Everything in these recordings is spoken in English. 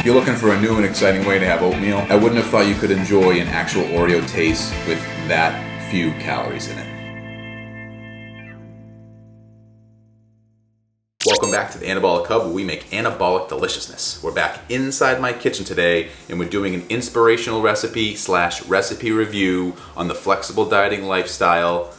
If you're looking for a new and exciting way to have oatmeal, I wouldn't have thought you could enjoy an actual Oreo taste with that few calories in it. Welcome back to the Anabolic Hub, where we make anabolic deliciousness. We're back inside my kitchen today, and we're doing an inspirational recipe/recipe review on the flexible dieting lifestyle,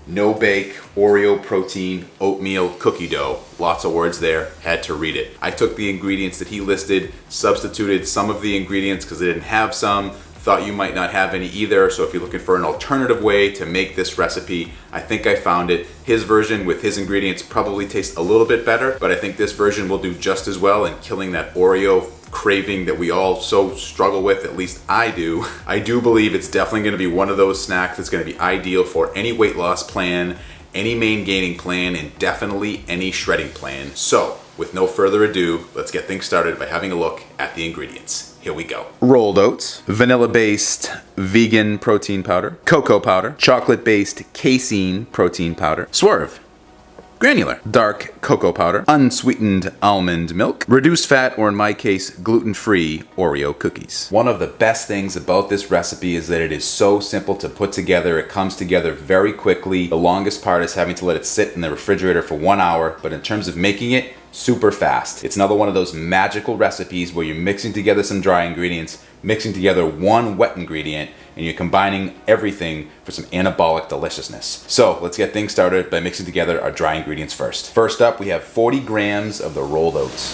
no bake, Oreo protein, oatmeal cookie dough. Lots of words there, had to read it. I took the ingredients that he listed, substituted some of the ingredients because I didn't have some, thought you might not have any either, so if you're looking for an alternative way to make this recipe, I think I found it. His version with his ingredients probably tastes a little bit better, but I think this version will do just as well in killing that Oreo craving that we all so struggle with, at least I do. I do believe it's definitely gonna be one of those snacks that's gonna be ideal for any weight loss plan, any main gaining plan, and definitely any shredding plan. So, with no further ado, let's get things started by having a look at the ingredients. Here we go. Rolled oats, vanilla-based vegan protein powder, cocoa powder, chocolate-based casein protein powder, Swerve, granular, dark cocoa powder, unsweetened almond milk, reduced fat, or in my case, gluten-free Oreo cookies. One of the best things about this recipe is that it is so simple to put together. It comes together very quickly. The longest part is having to let it sit in the refrigerator for 1 hour, but in terms of making it, super fast. It's another one of those magical recipes where you're mixing together some dry ingredients, mixing together one wet ingredient, and you're combining everything for some anabolic deliciousness. So let's get things started by mixing together our dry ingredients first. First up, we have 40 grams of the rolled oats.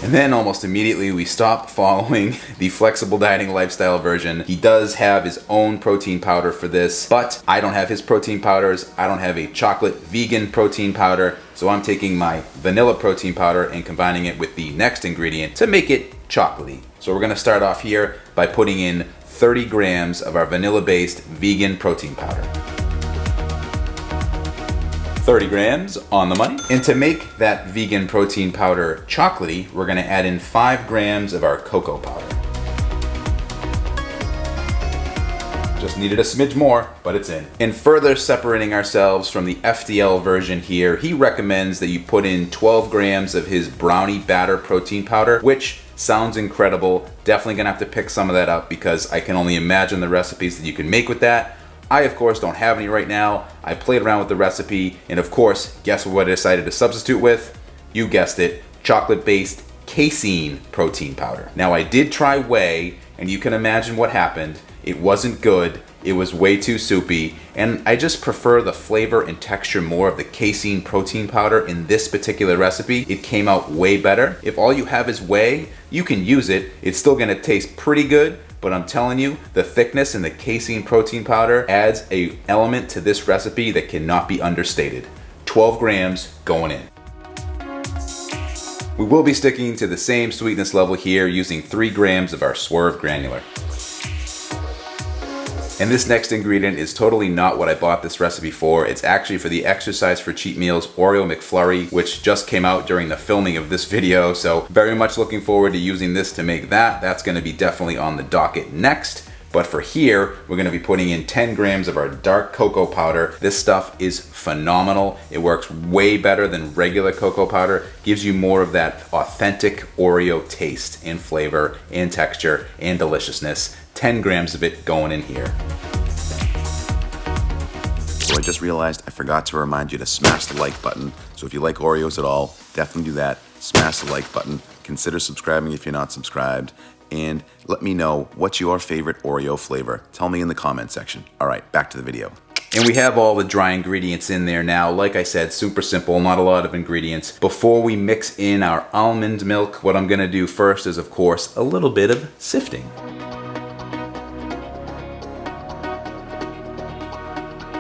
And then almost immediately we stop following the flexible dieting lifestyle version. He does have his own protein powder for this, but I don't have his protein powders. I don't have a chocolate vegan protein powder, so I'm taking my vanilla protein powder and combining it with the next ingredient to make it chocolatey. So we're gonna start off here by putting in 30 grams of our vanilla-based vegan protein powder. 30 grams on the money. And to make that vegan protein powder chocolatey, we're gonna add in 5 grams of our cocoa powder. Just needed a smidge more, but it's in. And further separating ourselves from the FDL version here, he recommends that you put in 12 grams of his brownie batter protein powder, which sounds incredible. Definitely gonna have to pick some of that up because I can only imagine the recipes that you can make with that. I, of course, don't have any right now. I played around with the recipe, and of course, guess what I decided to substitute with? You guessed it, chocolate-based casein protein powder. Now, I did try whey, and you can imagine what happened. It wasn't good, it was way too soupy, and I just prefer the flavor and texture more of the casein protein powder in this particular recipe. It came out way better. If all you have is whey, you can use it. It's still gonna taste pretty good, but I'm telling you, the thickness in the casein protein powder adds an element to this recipe that cannot be understated. 12 grams going in. We will be sticking to the same sweetness level here using 3 grams of our Swerve granular. And this next ingredient is totally not what I bought this recipe for. It's actually for the Exercise for Cheat Meals Oreo McFlurry, which just came out during the filming of this video. So very much looking forward to using this to make that. That's gonna be definitely on the docket next. But for here, we're gonna be putting in 10 grams of our dark cocoa powder. This stuff is phenomenal. It works way better than regular cocoa powder. Gives you more of that authentic Oreo taste and flavor and texture and deliciousness. 10 grams of it going in here. So I just realized I forgot to remind you to smash the like button. So if you like Oreos at all, definitely do that. Smash the like button. Consider subscribing if you're not subscribed. And let me know what's your favorite Oreo flavor. Tell me in the comment section. All right, back to the video. And we have all the dry ingredients in there now. Like I said, super simple, not a lot of ingredients. Before we mix in our almond milk, what I'm gonna do first is, of course, a little bit of sifting.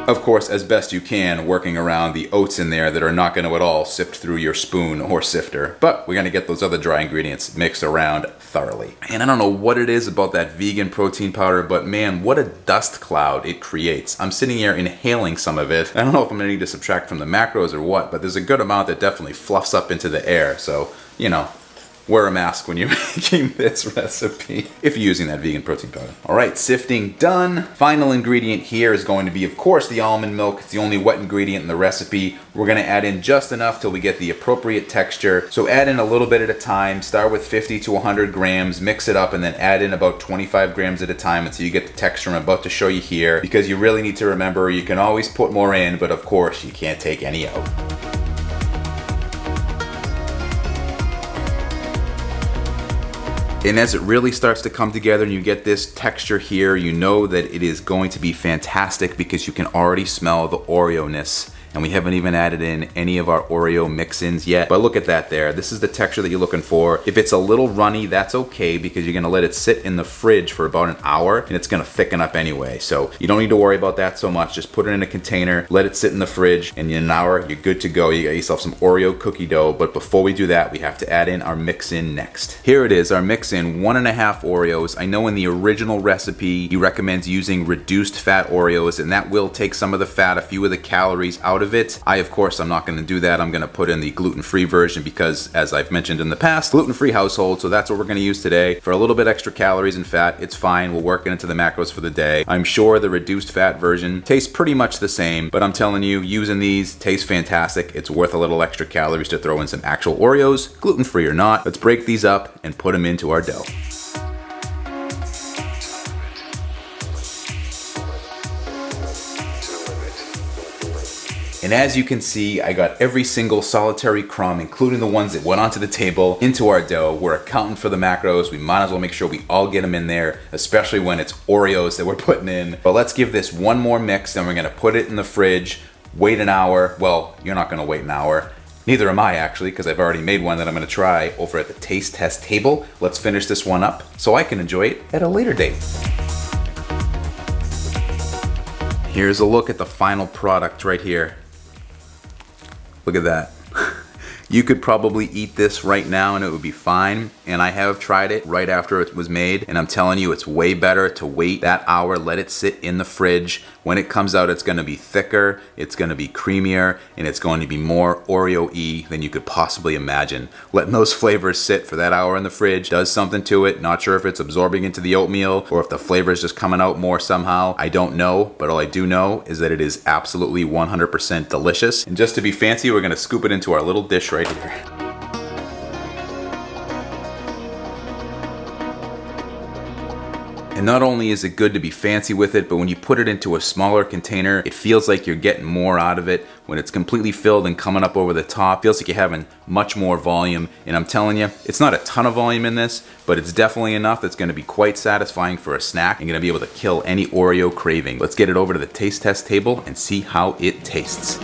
Of course, as best you can, working around the oats in there that are not gonna at all sift through your spoon or sifter. But we're gonna get those other dry ingredients mixed around thoroughly. And I don't know what it is about that vegan protein powder, but man, what a dust cloud it creates. I'm sitting here inhaling some of it. I don't know if I'm gonna need to subtract from the macros or what, but there's a good amount that definitely fluffs up into the air. So, you know, wear a mask when you're making this recipe, if you're using that vegan protein powder. All right, sifting done. Final ingredient here is going to be, of course, the almond milk. It's the only wet ingredient in the recipe. We're gonna add in just enough till we get the appropriate texture. So add in a little bit at a time. Start with 50 to 100 grams, mix it up, and then add in about 25 grams at a time until you get the texture I'm about to show you here. Because you really need to remember, you can always put more in, but of course, you can't take any out. And as it really starts to come together and you get this texture here, you know that it is going to be fantastic because you can already smell the Oreo-ness. And we haven't even added in any of our Oreo mix-ins yet. But look at that there. This is the texture that you're looking for. If it's a little runny, that's okay because you're gonna let it sit in the fridge for about an hour and it's gonna thicken up anyway. So you don't need to worry about that so much. Just put it in a container, let it sit in the fridge, and in an hour, you're good to go. You got yourself some Oreo cookie dough. But before we do that, we have to add in our mix-in next. Here it is, our mix-in, 1.5 Oreos. I know in the original recipe, he recommends using reduced fat Oreos, and that will take some of the fat, a few of the calories out of it. Of course, I'm not going to do that. I'm going to put in the gluten-free version because, as I've mentioned in the past, gluten-free household, so that's what we're going to use today. For a little bit extra calories and fat, it's fine. We'll work it into the macros for the day. I'm sure the reduced fat version tastes pretty much the same, but I'm telling you, using these tastes fantastic. It's worth a little extra calories to throw in some actual Oreos, gluten-free or not. Let's break these up and put them into our dough. And as you can see, I got every single solitary crumb, including the ones that went onto the table, into our dough. We're accounting for the macros. We might as well make sure we all get them in there, especially when it's Oreos that we're putting in. But let's give this one more mix, then we're gonna put it in the fridge, wait an hour. Well, you're not gonna wait an hour. Neither am I actually, because I've already made one that I'm gonna try over at the taste test table. Let's finish this one up so I can enjoy it at a later date. Here's a look at the final product right here. Look at that. You could probably eat this right now and it would be fine. And I have tried it right after it was made. And I'm telling you, it's way better to wait that hour, let it sit in the fridge. When it comes out, it's gonna be thicker, it's gonna be creamier, and it's going to be more Oreo-y than you could possibly imagine. Letting those flavors sit for that hour in the fridge does something to it. Not sure if it's absorbing into the oatmeal or if the flavor is just coming out more somehow. I don't know, but all I do know is that it is absolutely 100% delicious. And just to be fancy, we're gonna scoop it into our little dish right here. And not only is it good to be fancy with it, but when you put it into a smaller container, it feels like you're getting more out of it. When it's completely filled and coming up over the top, it feels like you're having much more volume. And I'm telling you, it's not a ton of volume in this, but it's definitely enough that's gonna be quite satisfying for a snack and gonna be able to kill any Oreo craving. Let's get it over to the taste test table and see how it tastes.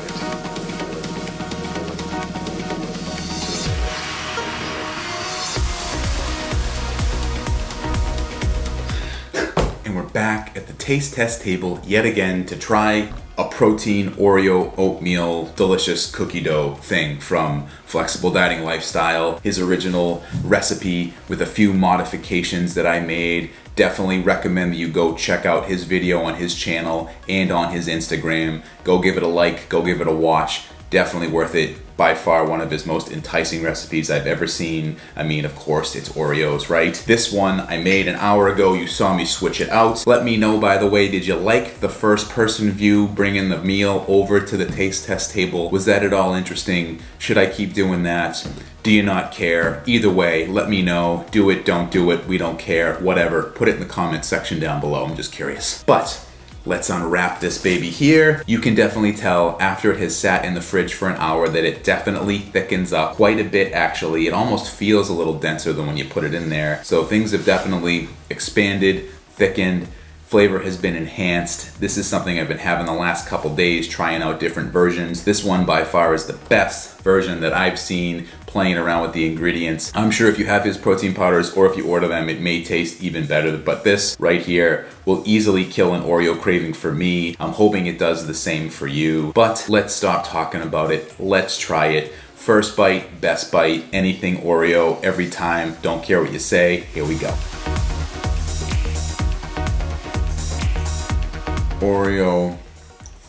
Back at the taste test table yet again to try a protein Oreo oatmeal delicious cookie dough thing from Flexible Dieting Lifestyle, his original recipe with a few modifications that I made. Definitely recommend that you go check out his video on his channel and on his Instagram. Go give it a like, go give it a watch. Definitely worth it. By far one of his most enticing recipes I've ever seen. I mean, of course, it's Oreos, right? This one I made an hour ago. You saw me switch it out. Let me know, by the way, did you like the first person view, bringing the meal over to the taste test table? Was that at all interesting? Should I keep doing that? Do you not care? Either way, let me know. Do it, don't do it, we don't care, whatever. Put it in the comment section down below. I'm just curious. But let's unwrap this baby here. You can definitely tell after it has sat in the fridge for an hour that it definitely thickens up quite a bit actually. It almost feels a little denser than when you put it in there. So things have definitely expanded, thickened, flavor has been enhanced. This is something I've been having the last couple days, trying out different versions. This one by far is the best version that I've seen playing around with the ingredients. I'm sure if you have his protein powders or if you order them, it may taste even better, but this right here will easily kill an Oreo craving for me. I'm hoping it does the same for you, but let's stop talking about it. Let's try it. First bite, best bite, anything Oreo every time. Don't care what you say. Here we go. Oreo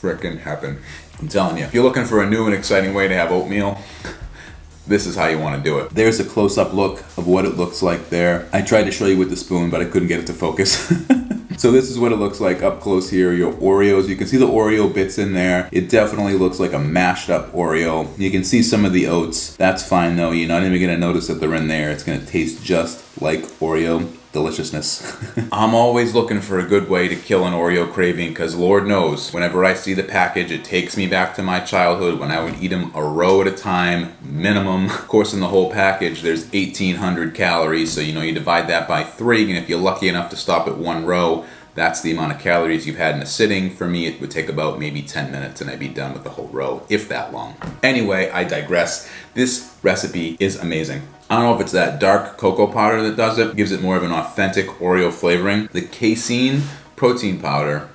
frickin' heaven. I'm telling you, if you're looking for a new and exciting way to have oatmeal, this is how you want to do it. There's a close-up look of what it looks like there. I tried to show you with the spoon, but I couldn't get it to focus. So this is what it looks like up close here. Your Oreos, you can see the Oreo bits in there. It definitely looks like a mashed up Oreo. You can see some of the oats. That's fine though. You're not even gonna notice that they're in there. It's gonna taste just like Oreo deliciousness. I'm always looking for a good way to kill an Oreo craving because Lord knows, whenever I see the package, it takes me back to my childhood when I would eat them a row at a time, minimum. Of course, in the whole package, there's 1,800 calories. So, you divide that by 3, and if you're lucky enough to stop at one row, that's the amount of calories you've had in a sitting. For me, it would take about maybe 10 minutes and I'd be done with the whole row, if that long. Anyway, I digress. This recipe is amazing. I don't know if it's that dark cocoa powder that does it, gives it more of an authentic Oreo flavoring. The casein protein powder,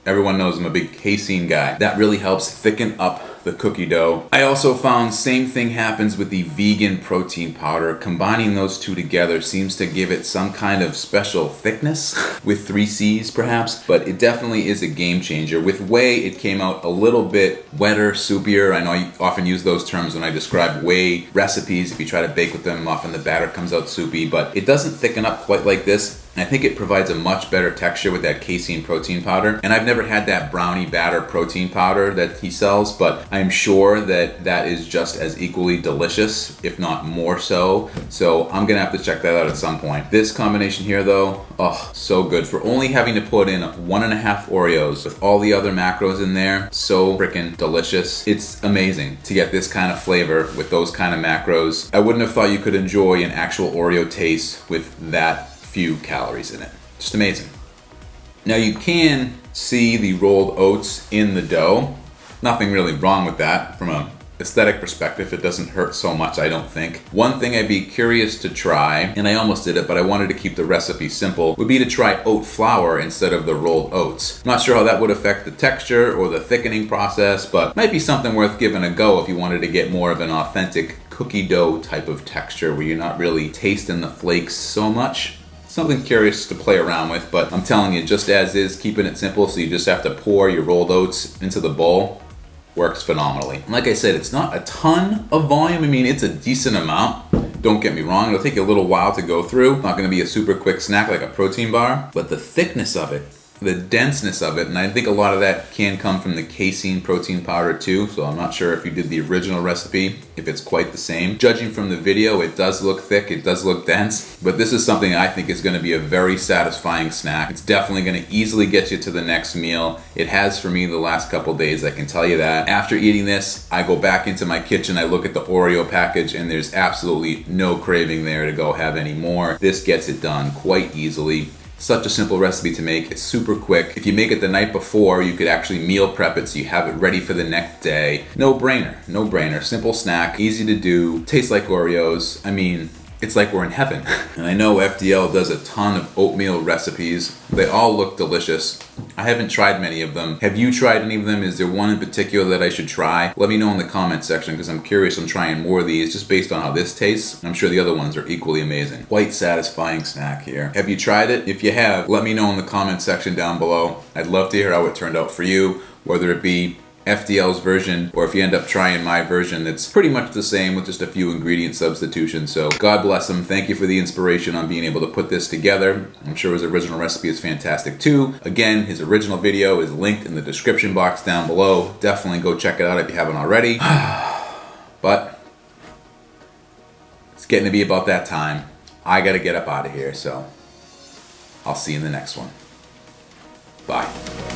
everyone knows I'm a big casein guy. That really helps thicken up the cookie dough. I also found same thing happens with the vegan protein powder. Combining those two together seems to give it some kind of special thickness with 3 C's perhaps, but it definitely is a game changer. With whey, it came out a little bit wetter, soupier. I know I often use those terms when I describe whey recipes. If you try to bake with them, often the batter comes out soupy, but it doesn't thicken up quite like this. I think it provides a much better texture with that casein protein powder. And I've never had that brownie batter protein powder that he sells, but I'm sure that that is just as equally delicious, if not more so. So I'm gonna have to check that out at some point. This combination here though, oh, so good. For only having to put in 1.5 Oreos with all the other macros in there, so freaking delicious. It's amazing to get this kind of flavor with those kind of macros. I wouldn't have thought you could enjoy an actual Oreo taste with that few calories in it. Just amazing. Now you can see the rolled oats in the dough. Nothing really wrong with that from an aesthetic perspective. It doesn't hurt so much, I don't think. One thing I'd be curious to try, and I almost did it, but I wanted to keep the recipe simple, would be to try oat flour instead of the rolled oats. Not sure how that would affect the texture or the thickening process, but might be something worth giving a go if you wanted to get more of an authentic cookie dough type of texture where you're not really tasting the flakes so much. Something curious to play around with, but I'm telling you, just as is, keeping it simple, so you just have to pour your rolled oats into the bowl, works phenomenally. Like I said, it's not a ton of volume. I mean, it's a decent amount. Don't get me wrong, it'll take you a little while to go through. Not gonna be a super quick snack like a protein bar, but the thickness of it, the denseness of it, and I think a lot of that can come from the casein protein powder too, so I'm not sure if you did the original recipe, if it's quite the same. Judging from the video, it does look thick, it does look dense, but this is something I think is gonna be a very satisfying snack. It's definitely gonna easily get you to the next meal. It has for me the last couple days, I can tell you that. After eating this, I go back into my kitchen, I look at the Oreo package, and there's absolutely no craving there to go have any more. This gets it done quite easily. Such a simple recipe to make. It's super quick. If you make it the night before, you could actually meal prep it so you have it ready for the next day. No brainer, no brainer. Simple snack, easy to do, tastes like Oreos. I mean, it's like we're in heaven. And I know FDL does a ton of oatmeal recipes. They all look delicious. I haven't tried many of them. Have you tried any of them? Is there one in particular that I should try? Let me know in the comment section because I'm curious. I'm trying more of these just based on how this tastes. I'm sure the other ones are equally amazing. Quite satisfying snack here. Have you tried it? If you have, let me know in the comment section down below. I'd love to hear how it turned out for you, whether it be FDL's version, or if you end up trying my version, it's pretty much the same with just a few ingredient substitutions. So God bless him. Thank you for the inspiration on being able to put this together. I'm sure his original recipe is fantastic too. Again, his original video is linked in the description box down below. Definitely go check it out if you haven't already. But it's getting to be about that time. I gotta get up out of here, so I'll see you in the next one. Bye.